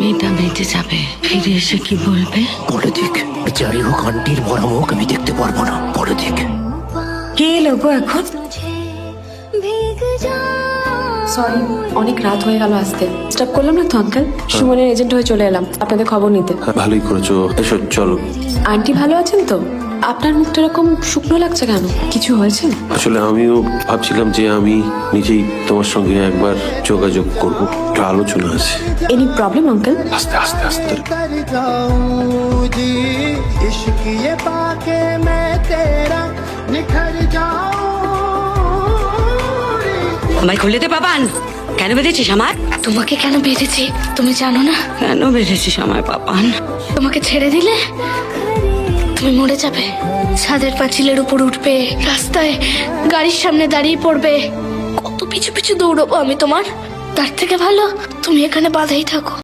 মেয়েটা বেঁচে যাবে, ফিরে এসে কি বলবে? বলে দিক, বিচারি হোক আন্টির মরা মুখ আমি দেখতে পারবো না। বলে দিক। কে এলো গো এখন? সরি, অনেক রাত হয়ে গেল আসতে। ডিস্টার্ব করলাম না তো আঙ্কেল? সুমনের এজেন্ট হয়ে চলে এলাম আপনাদের খবর নিতে। ভালোই করেছো, এসো চলো। আন্টি ভালো আছেন তো? আপনার মুখটা এরকম শুকনো লাগছে কেন? কিছু হয়েছে? আসলে আমিও ভাবছিলাম যে আমি নিজেই তোমার সঙ্গে একবার যোগাযোগ করবো, একটা আলোচনা আছে। Any problem uncle? আস্তে আস্তে আস্তে। कर जाऊं जी इश्क ये पाके मैं तेरा निखर जाऊं। আমায় খুলে দে বাবান। কেন বেঁধেছিস আমায়? তোমাকে কেন বেঁধেছি তুমি জানো না? কেন বেঁধেছিস আমায় বাবান? তোমাকে ছেড়ে দিলে তুমি মরে যাবে, ছাদের পাঁচিলের উপর উঠবে, রাস্তায় গাড়ির সামনে দাঁড়িয়ে পড়বে, কত পিছু পিছু দৌড়বো আমি তোমার। তার থেকে ভালো তুমি এখানে বাঁধাই থাকো।